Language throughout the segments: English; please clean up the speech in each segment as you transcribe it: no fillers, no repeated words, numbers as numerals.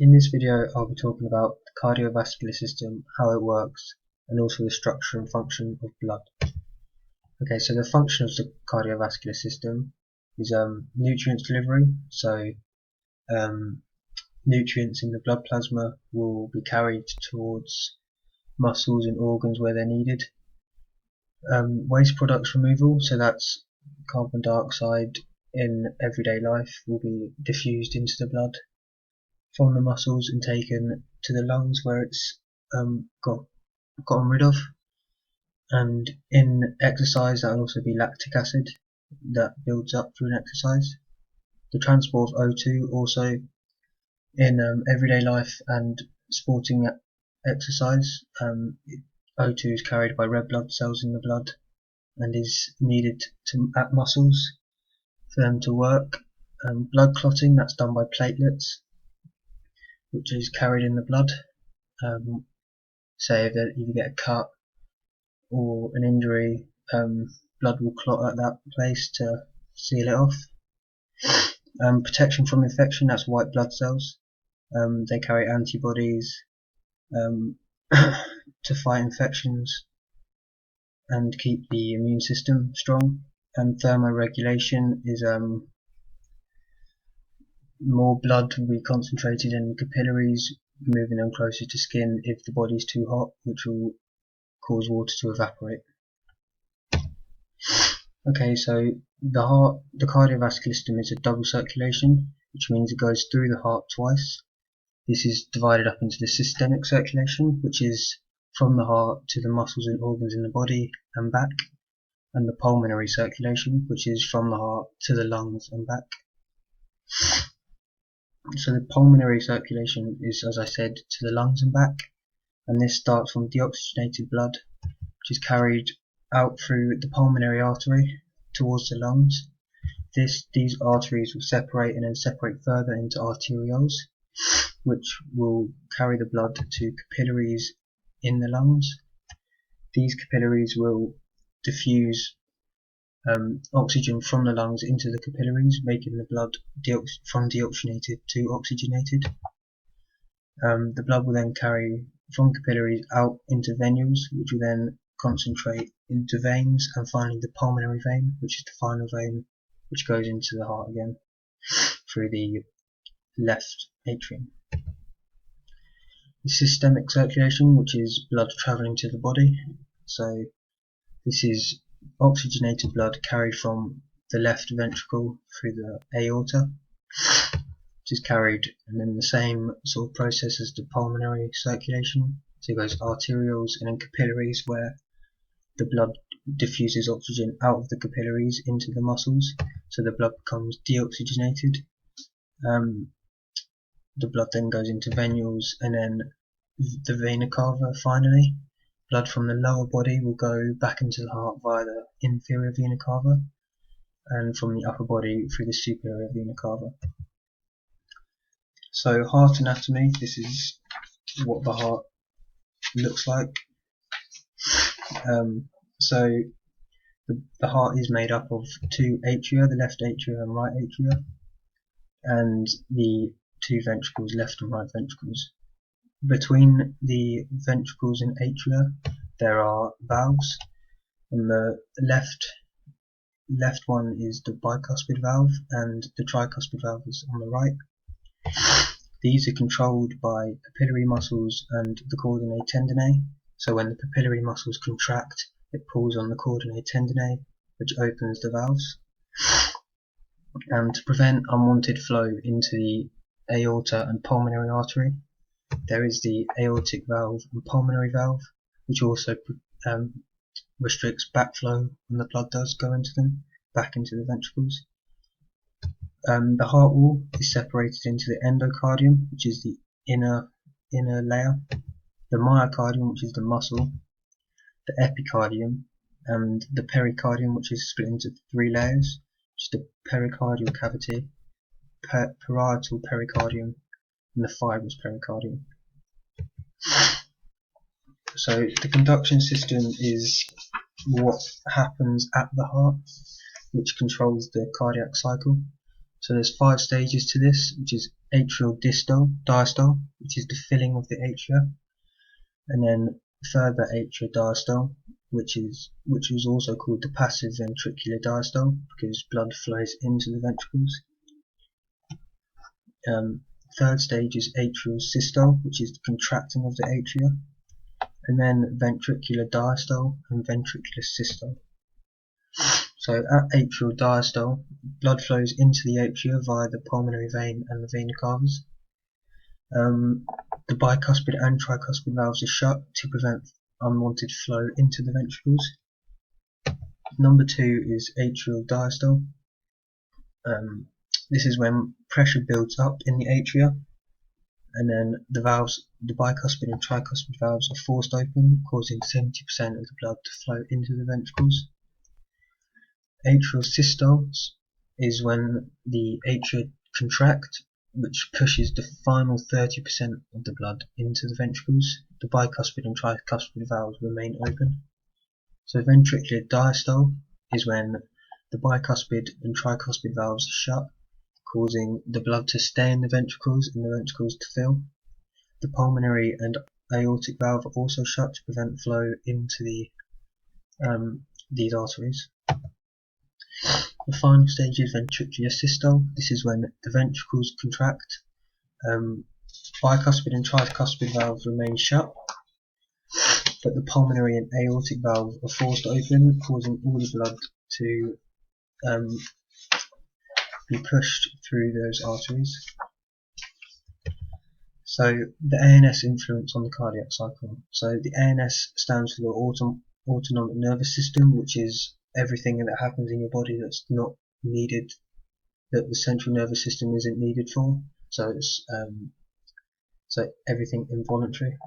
In this video I'll be talking about the cardiovascular system, how it works, and also the structure and function of blood. Okay, so the function of the cardiovascular system is nutrients delivery. So nutrients in the blood plasma will be carried towards muscles and organs where they're needed. Waste products removal, so that's carbon dioxide in everyday life, will be diffused into the blood from the muscles and taken to the lungs where it's gotten rid of. And in exercise, that will also be lactic acid that builds up through an exercise. The transport of O2 also in everyday life and sporting exercise. O2 is carried by red blood cells in the blood and is needed at muscles for them to work. Blood clotting, that's done by platelets, which is carried in the blood. Say if you get a cut or an injury, blood will clot at that place to seal it off. Protection from infection, that's white blood cells. They carry antibodies to fight infections and keep the immune system strong. And thermoregulation is more blood will be concentrated in capillaries, moving them closer to skin if the body's too hot, which will cause water to evaporate. Okay, so the cardiovascular system is a double circulation, which means it goes through the heart twice. This is divided up into the systemic circulation, which is from the heart to the muscles and organs in the body and back, and the pulmonary circulation, which is from the heart to the lungs and back. So the pulmonary circulation is, as I said, to the lungs and back, and this starts from deoxygenated blood, which is carried out through the pulmonary artery towards the lungs. These arteries will separate and then separate further into arterioles, which will carry the blood to capillaries in the lungs. These capillaries will diffuse oxygen from the lungs into the capillaries, making the blood from deoxygenated to oxygenated. The blood will then carry from capillaries out into venules, which will then concentrate into veins, and finally the pulmonary vein, which is the final vein which goes into the heart again through the left atrium. The systemic circulation, which is blood travelling to the body. So this is oxygenated blood carried from the left ventricle through the aorta, which is carried, and then the same sort of process as the pulmonary circulation. So it goes arterioles and then capillaries, where the blood diffuses oxygen out of the capillaries into the muscles, so the blood becomes deoxygenated. The blood then goes into venules and then the vena cava finally. Blood from the lower body will go back into the heart via the inferior vena cava, and from the upper body through the superior vena cava. So heart anatomy, this is what the heart looks like. So the heart is made up of two atria, the left atria and right atria, and the two ventricles, left and right ventricles. Between the ventricles and atria there are valves. On the left one is the bicuspid valve, and the tricuspid valve is on the right. These are controlled by papillary muscles and the cordinae tendineae. So when the papillary muscles contract, it pulls on the cordinae tendineae, which opens the valves. And to prevent unwanted flow into the aorta and pulmonary artery, there is the aortic valve and pulmonary valve, which also restricts backflow when the blood does go into them, back into the ventricles. The heart wall is separated into the endocardium, which is the inner layer, the myocardium, which is the muscle, the epicardium, and the pericardium, which is split into three layers, which is the pericardial cavity, parietal pericardium, and the fibrous pericardium. So the conduction system is what happens at the heart, which controls the cardiac cycle. So there's 5 stages to this, which is atrial diastole, which is the filling of the atria, and then further atrial diastole, which was also called the passive ventricular diastole because blood flows into the ventricles. Third stage is atrial systole, which is the contracting of the atria, and then ventricular diastole and ventricular systole. So at atrial diastole, blood flows into the atria via the pulmonary vein and the vena cavas. The bicuspid and tricuspid valves are shut to prevent unwanted flow into the ventricles. Number 2 is atrial diastole. This is when pressure builds up in the atria, and then the bicuspid and tricuspid valves are forced open, causing 70% of the blood to flow into the ventricles. Atrial systoles is when the atria contract, which pushes the final 30% of the blood into the ventricles. The bicuspid and tricuspid valves remain open. So ventricular diastole is when the bicuspid and tricuspid valves are shut, causing the blood to stay in the ventricles and the ventricles to fill. The pulmonary and aortic valve are also shut to prevent flow into these arteries. The final stage is ventricular systole. This is when the ventricles contract. Bicuspid and tricuspid valves remain shut, but the pulmonary and aortic valve are forced open, causing all the blood to be pushed through those arteries. So the ANS influence on the cardiac cycle. So the ANS stands for the autonomic nervous system, which is everything that happens in your body that's not needed, that the central nervous system isn't needed for. So it's everything involuntary.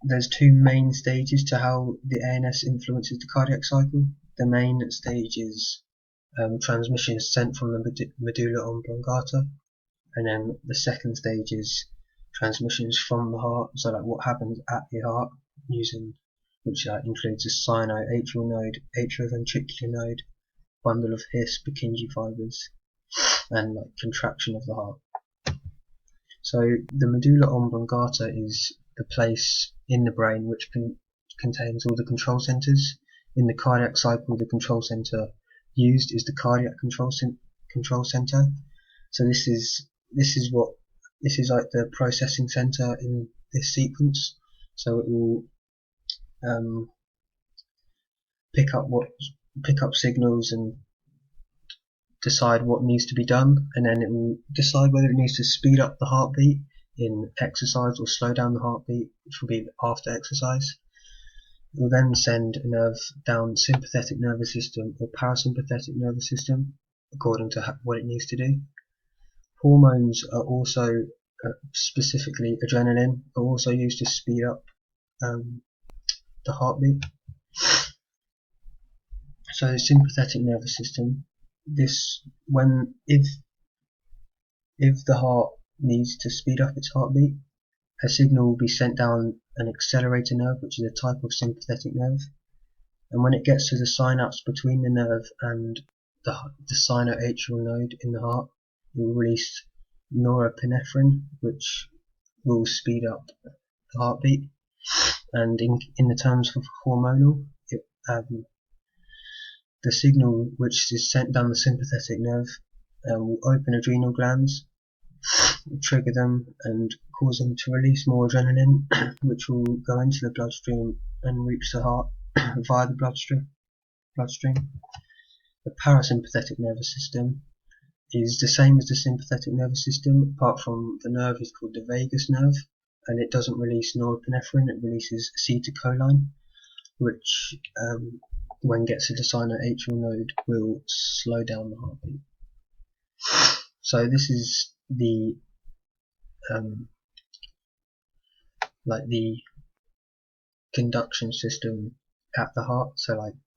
There's two main stages to how the ANS influences the cardiac cycle. The main stage is transmission is sent from the medulla oblongata, and then the second stage is transmissions from the heart, so like what happens at the heart, which includes a sino-atrial node, atrioventricular node, bundle of His, Purkinje fibers, and like contraction of the heart. So the medulla oblongata is the place in the brain which contains all the control centers. In the cardiac cycle, the control center used is the cardiac control center. So this is like the processing center in this sequence. So it will pick up signals and decide what needs to be done, and then it will decide whether it needs to speed up the heartbeat in exercise or slow down the heartbeat, which will be after exercise. It will then send a nerve down sympathetic nervous system or parasympathetic nervous system according to what it needs to do. Hormones are also, specifically adrenaline, are also used to speed up the heartbeat. So the sympathetic nervous system, if the heart needs to speed up its heartbeat, a signal will be sent down an accelerator nerve, which is a type of sympathetic nerve, and when it gets to the synapse between the nerve and the sinoatrial node in the heart, it will release norepinephrine, which will speed up the heartbeat. And in the terms of hormonal, the signal which is sent down the sympathetic nerve will open adrenal glands, trigger them and cause them to release more adrenaline, which will go into the bloodstream and reach the heart via the bloodstream. The parasympathetic nervous system is the same as the sympathetic nervous system, apart from the nerve is called the vagus nerve, and it doesn't release norepinephrine, it releases acetylcholine, which when it gets to the sinoatrial node will slow down the heartbeat. So this is the the conduction system at the heart,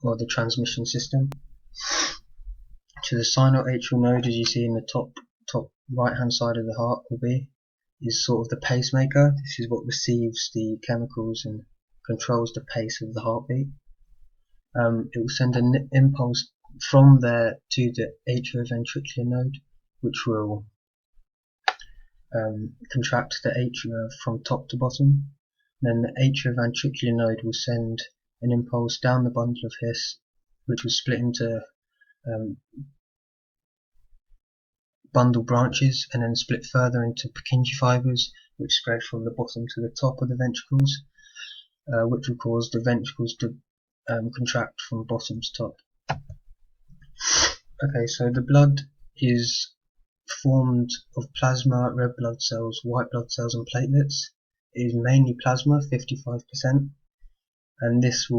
or the transmission system. To the sinoatrial node, as you see in the top right hand side of the heart is sort of the pacemaker. This is what receives the chemicals and controls the pace of the heartbeat. It will send an impulse from there to the atrioventricular node, which will contract the atria from top to bottom. Then the atrioventricular node will send an impulse down the bundle of His, which will split into bundle branches and then split further into Purkinje fibers, which spread from the bottom to the top of the ventricles, which will cause the ventricles to contract from bottom to top. Okay, so the blood is formed of plasma, red blood cells, white blood cells and platelets. It is mainly plasma, 55%, and this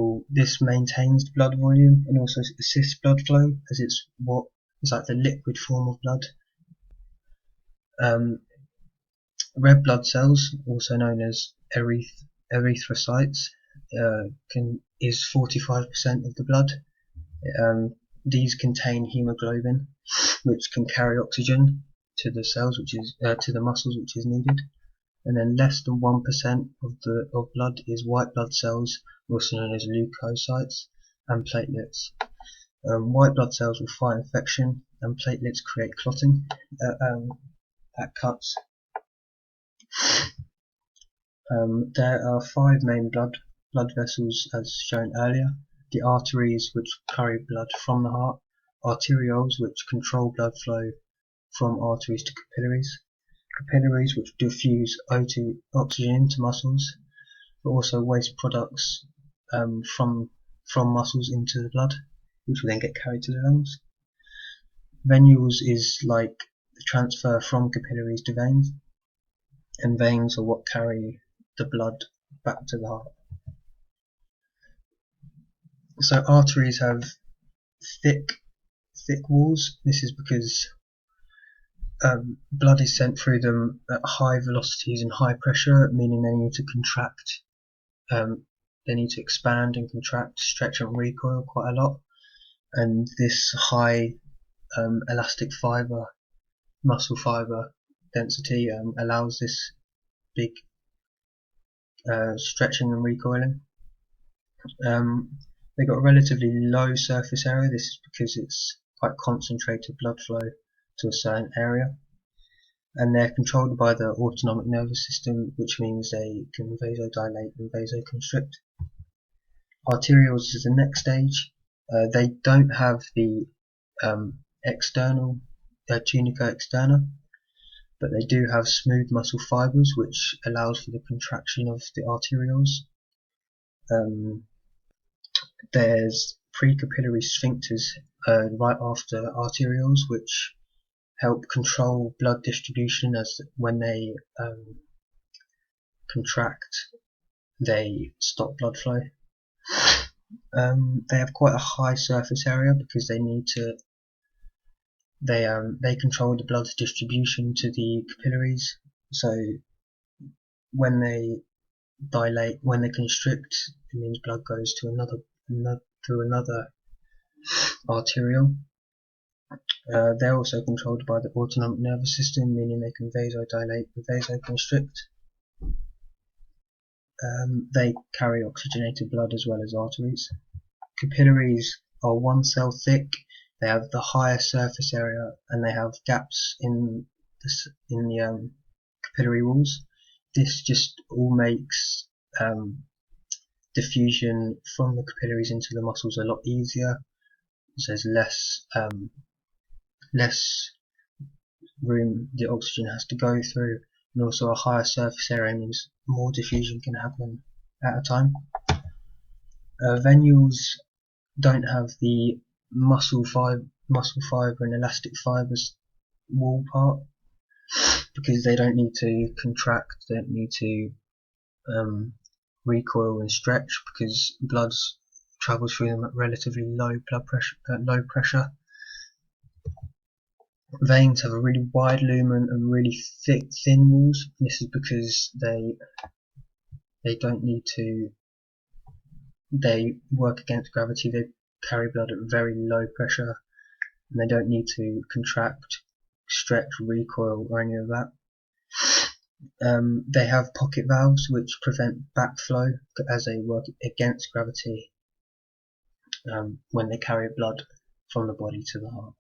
maintains the blood volume and also assists blood flow, as it's like the liquid form of blood. Red blood cells, also known as erythrocytes, is 45% of the blood. These contain hemoglobin, which can carry oxygen to the cells, to the muscles, which is needed. And then less than 1% of blood is white blood cells, also known as leukocytes, and platelets. White blood cells will fight infection, and platelets create clotting at cuts. There are 5 main blood vessels, as shown earlier. The arteries, which carry blood from the heart, arterioles, which control blood flow from arteries to capillaries, which diffuse O2 oxygen into muscles, but also waste products from muscles into the blood, which will then get carried to the lungs. Venules is like the transfer from capillaries to veins, and veins are what carry the blood back to the heart. So arteries have thick walls. This is because blood is sent through them at high velocities and high pressure, meaning they need to contract. They need to expand and contract, stretch and recoil quite a lot. And this high elastic muscle fiber density allows this big stretching and recoiling. They've got a relatively low surface area. This is because it's quite concentrated blood flow to a certain area, and they're controlled by the autonomic nervous system, which means they can vasodilate and vasoconstrict. Arterioles is the next stage. They don't have the external tunica externa, but they do have smooth muscle fibers, which allows for the contraction of the arterioles. There's precapillary sphincters right after arterioles, which help control blood distribution, as when they contract, they stop blood flow. They have quite a high surface area because they need to. They control the blood distribution to the capillaries. So when they dilate, when they constrict, it means blood goes to through another arteriole. They're also controlled by the autonomic nervous system, meaning they can vasodilate and vasoconstrict. They carry oxygenated blood as well as arteries. Capillaries are 1 cell thick. They have the highest surface area, and they have gaps in the capillary walls. This just all makes diffusion from the capillaries into the muscles a lot easier. So there's less room the oxygen has to go through, and also a higher surface area means more diffusion can happen at a time. Venules don't have the muscle fiber and elastic fibers wall part, because they don't need to contract, they don't need to recoil and stretch, because blood travels through them at relatively low pressure. Veins have a really wide lumen and really thin walls. This is because they don't need to. They work against gravity. They carry blood at very low pressure, and they don't need to contract, stretch, recoil, or any of that. They have pocket valves which prevent backflow, as they work against gravity when they carry blood from the body to the heart.